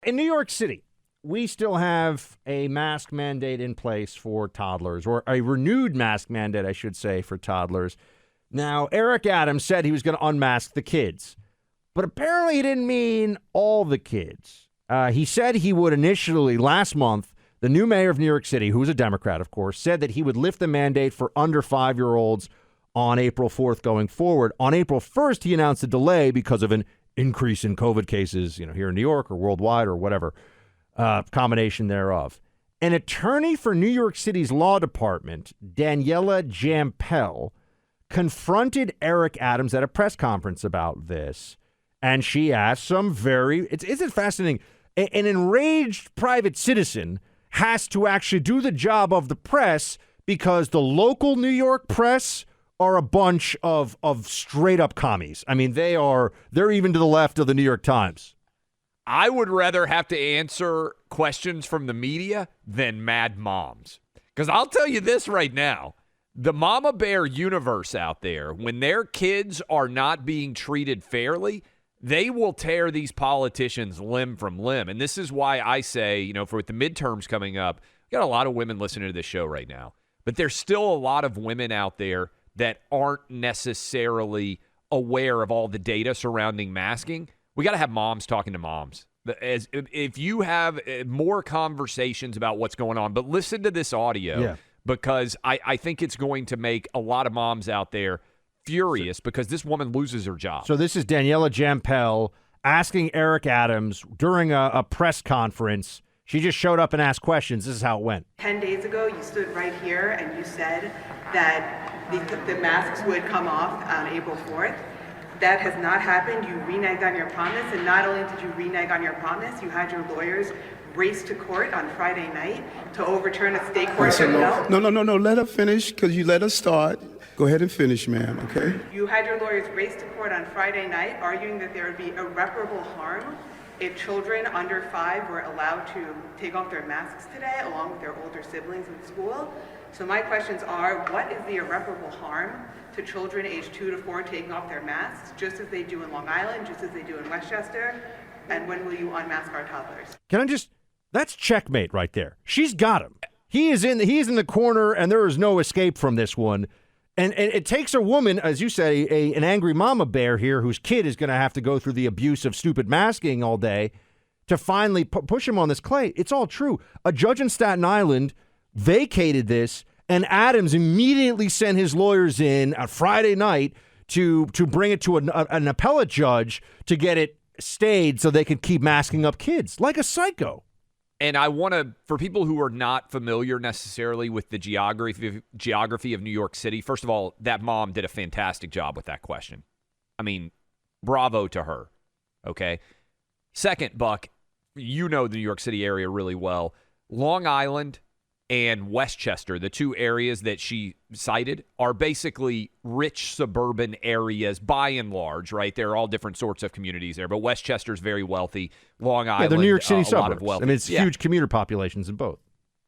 in New York City, we still have a mask mandate in place for toddlers, or a renewed mask mandate, I should say, for toddlers. Now, Eric Adams said he was going to unmask the kids, but apparently he didn't mean all the kids. He said he would initially, last month, the new mayor of New York City, who's a Democrat, of course, said that he would lift the mandate for under 5-year-olds on April 4th going forward. On April 1st, he announced a delay because of an increase in COVID cases, here in New York or worldwide or whatever, combination thereof. An attorney for New York City's law department, Daniela Jampel, confronted Eric Adams at a press conference about this, and she asked some isn't fascinating? An enraged private citizen has to actually do the job of the press because the local New York press are a bunch of straight up commies. I mean, they're even to the left of the New York Times. I would rather have to answer questions from the media than mad moms. Because I'll tell you this right now, the mama bear universe out there, when their kids are not being treated fairly, they will tear these politicians limb from limb. And this is why I say, for the midterms coming up, we got a lot of women listening to this show right now, but there's still a lot of women out there that aren't necessarily aware of all the data surrounding masking. We got to have moms talking to moms. If you have more conversations about what's going on, but listen to this audio because I think it's going to make a lot of moms out there furious because this woman loses her job. So this is Daniela Jampel asking Eric Adams during a press conference. She just showed up and asked questions. This is how it went. 10 days ago, you stood right here and you said that the masks would come off on April 4th. That has not happened. You reneged on your promise, and not only did you renege on your promise, you had your lawyers race to court on Friday night to overturn a state court. No. Let her finish, because you let her start. Go ahead and finish, ma'am, okay? You had your lawyers race to court on Friday night, arguing that there would be irreparable harm if children under 5 were allowed to take off their masks today, along with their older siblings in school. So my questions are, what is the irreparable harm to children aged 2 to 4 taking off their masks, just as they do in Long Island, just as they do in Westchester? And when will you unmask our toddlers? That's checkmate right there. She's got him. He is in the corner, and there is no escape from this one. And it takes a woman, as you say, an angry mama bear here whose kid is going to have to go through the abuse of stupid masking all day to finally push him on this clay. It's all true. A judge in Staten Island vacated this, and Adams immediately sent his lawyers in on Friday night to bring it to an appellate judge to get it stayed so they could keep masking up kids like a psycho. And I want to, for people who are not familiar necessarily with the geography of New York City, first of all, that mom did a fantastic job with that question. I mean, bravo to her, okay? Second, Buck, you know the New York City area really well. Long Island and Westchester, the two areas that she cited, are basically rich suburban areas by and large, right? There are all different sorts of communities there, but Westchester's very wealthy. Long Island, they're New York City a suburbs. lot of wealthy. I mean, it's huge commuter populations in both.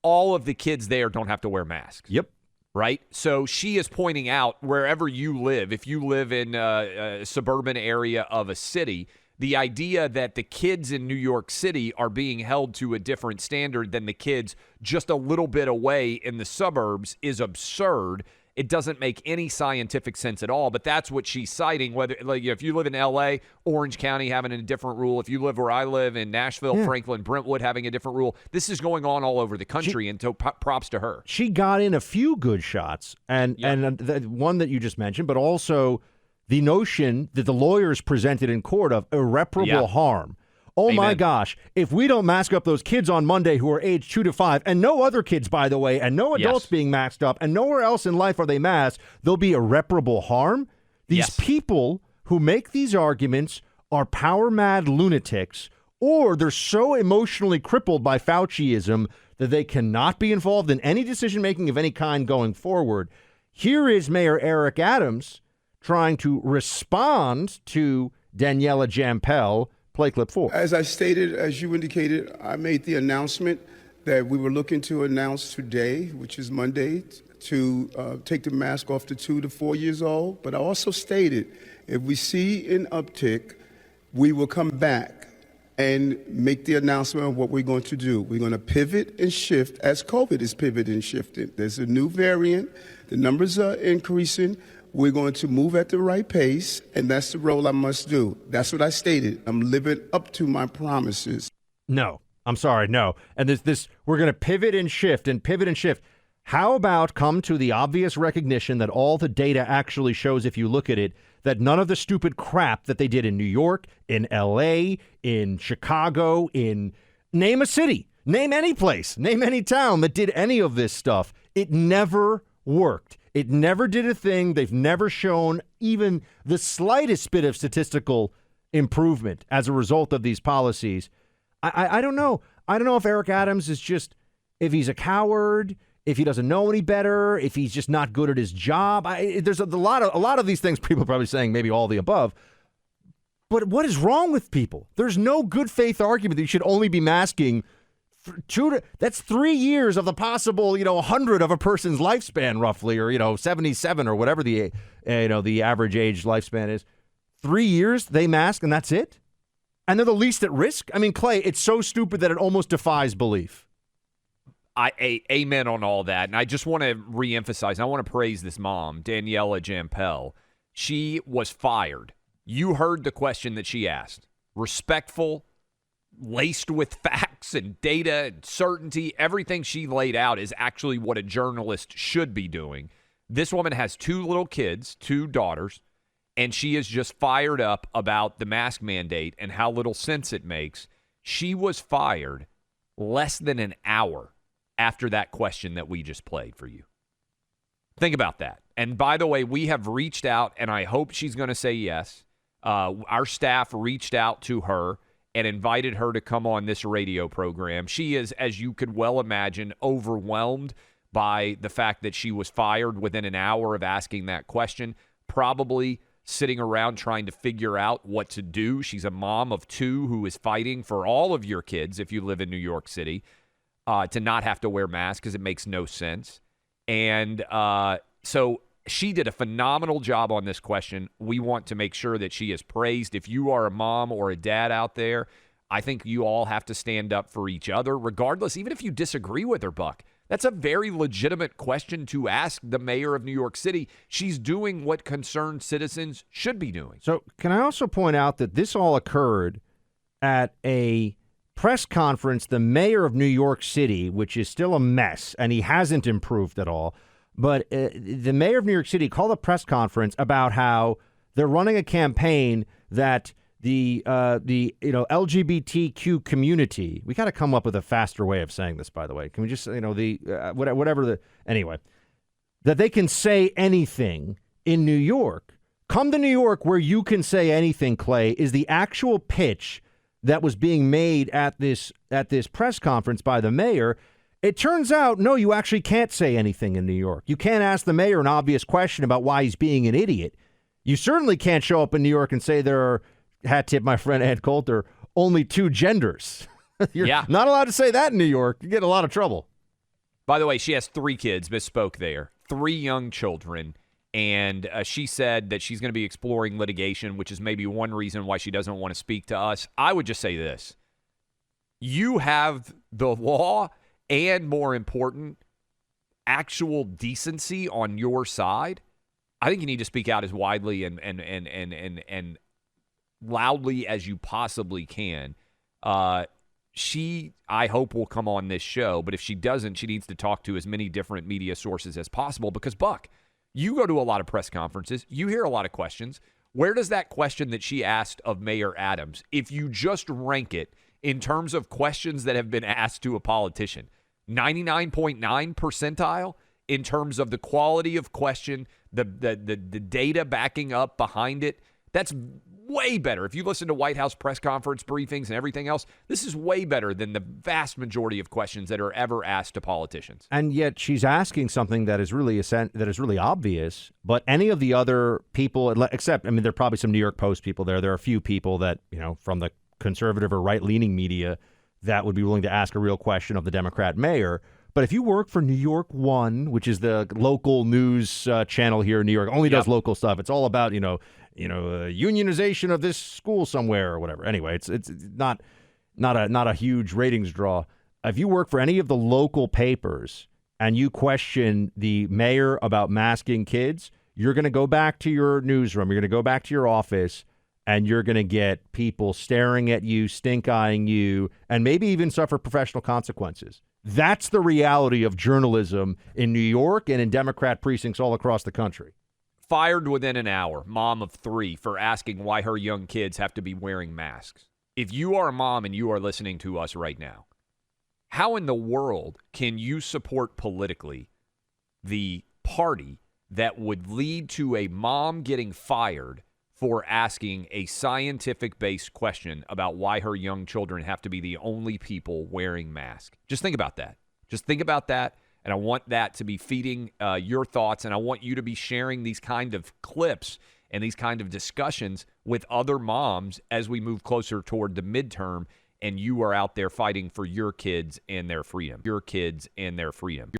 All of the kids there don't have to wear masks. Yep. Right? So she is pointing out wherever you live, if you live in a suburban area of a city, the idea that the kids in New York City are being held to a different standard than the kids just a little bit away in the suburbs is absurd. It doesn't make any scientific sense at all, but that's what she's citing. Whether, like, if you live in L.A., Orange County having a different rule. If you live where I live in Nashville, Franklin, Brentwood having a different rule. This is going on all over the country, and so props to her. She got in a few good shots, and the one that you just mentioned, but also the notion that the lawyers presented in court of irreparable harm. Oh, Amen. my gosh. If we don't mask up those kids on Monday who are age 2 to 5, and no other kids, by the way, and no adults being masked up, and nowhere else in life are they masked, there'll be irreparable harm. These people who make these arguments are power-mad lunatics, or they're so emotionally crippled by Fauciism that they cannot be involved in any decision-making of any kind going forward. Here is Mayor Eric Adams trying to respond to Daniela Jampel. Play clip 4. As I stated, as you indicated, I made the announcement that we were looking to announce today, which is Monday, to take the mask off to 2 to 4 years old. But I also stated, if we see an uptick, we will come back and make the announcement of what we're going to do. We're going to pivot and shift as COVID is pivoting and shifting. There's a new variant. The numbers are increasing. We're going to move at the right pace, and that's the role I must do. That's what I stated. I'm living up to my promises. No, I'm sorry, no. And this we're going to pivot and shift and pivot and shift. How about come to the obvious recognition that all the data actually shows, if you look at it, that none of the stupid crap that they did in New York, in L.A., in Chicago, in name a city, name any place, name any town that did any of this stuff, it never worked. It never did a thing. They've never shown even the slightest bit of statistical improvement as a result of these policies. I don't know. I don't know if Eric Adams is just, if he's a coward, if he doesn't know any better, if he's just not good at his job. There's a lot of these things people are probably saying, maybe all the above. But what is wrong with people? There's no good faith argument that you should only be masking that's 3 years of the possible, 100 of a person's lifespan, roughly, or 77 or whatever the average age lifespan is. 3 years they mask and that's it, and they're the least at risk. I mean, Clay, it's so stupid that it almost defies belief. Amen on all that, and I just want to reemphasize. I want to praise this mom, Daniela Jampel. She was fired. You heard the question that she asked. Respectful, laced with facts and data and certainty. Everything she laid out is actually what a journalist should be doing. This woman has 2 little kids, 2 daughters, and she is just fired up about the mask mandate and how little sense it makes. She was fired less than an hour after that question that we just played for you. Think about that. And by the way, we have reached out, and I hope she's going to say yes. Our staff reached out to her and invited her to come on this radio program. She is, as you could well imagine, overwhelmed by the fact that she was fired within an hour of asking that question, probably sitting around trying to figure out what to do. She's a mom of 2 who is fighting for all of your kids, if you live in New York City, to not have to wear masks because it makes no sense. And so she did a phenomenal job on this question. We want to make sure that she is praised. If you are a mom or a dad out there, I think you all have to stand up for each other, regardless, even if you disagree with her, Buck. That's a very legitimate question to ask the mayor of New York City. She's doing what concerned citizens should be doing. So can I also point out that this all occurred at a press conference, the mayor of New York City, which is still a mess, and he hasn't improved at all. But the mayor of New York City called a press conference about how they're running a campaign that the LGBTQ community. We got to come up with a faster way of saying this, by the way. Can we just anyway, that they can say anything in New York. Come to New York where you can say anything, Clay, is the actual pitch that was being made at this press conference by the mayor. It turns out, no, you actually can't say anything in New York. You can't ask the mayor an obvious question about why he's being an idiot. You certainly can't show up in New York and say there are, hat tip my friend Ed Coulter, only 2 genders. You're not allowed to say that in New York. You get in a lot of trouble. By the way, she has 3 kids, misspoke there, 3 young children. And she said that she's going to be exploring litigation, which is maybe one reason why she doesn't want to speak to us. I would just say this. You have the law and, more important, actual decency on your side. I think you need to speak out as widely and loudly as you possibly can. She, I hope, will come on this show, but if she doesn't, she needs to talk to as many different media sources as possible because, Buck, you go to a lot of press conferences. You hear a lot of questions. Where does that question that she asked of Mayor Adams, if you just rank it in terms of questions that have been asked to a politician, 99.9 percentile in terms of the quality of question, the data backing up behind it? That's way better. If you listen to White House press conference briefings and everything else, this is way better than the vast majority of questions that are ever asked to politicians. And yet she's asking something that is really obvious, but any of the other people, except, I mean, there are probably some New York Post people there. There are a few people that, from the conservative or right-leaning media that would be willing to ask a real question of the Democrat mayor. But if you work for New York One, which is the local news channel here in New York, only does local stuff. It's all about, unionization of this school somewhere or whatever. Anyway, it's not not a huge ratings draw. If you work for any of the local papers and you question the mayor about masking kids, you're going to go back to your newsroom, you're going to go back to your office, and you're going to get people staring at you, stink-eyeing you, and maybe even suffer professional consequences. That's the reality of journalism in New York and in Democrat precincts all across the country. Fired within an hour, mom of 3, for asking why her young kids have to be wearing masks. If you are a mom and you are listening to us right now, how in the world can you support politically the party that would lead to a mom getting fired for asking a scientific-based question about why her young children have to be the only people wearing masks? Just think about that. Just think about that, and I want that to be feeding your thoughts, and I want you to be sharing these kind of clips and these kind of discussions with other moms as we move closer toward the midterm, and you are out there fighting for your kids and their freedom. Your kids and their freedom.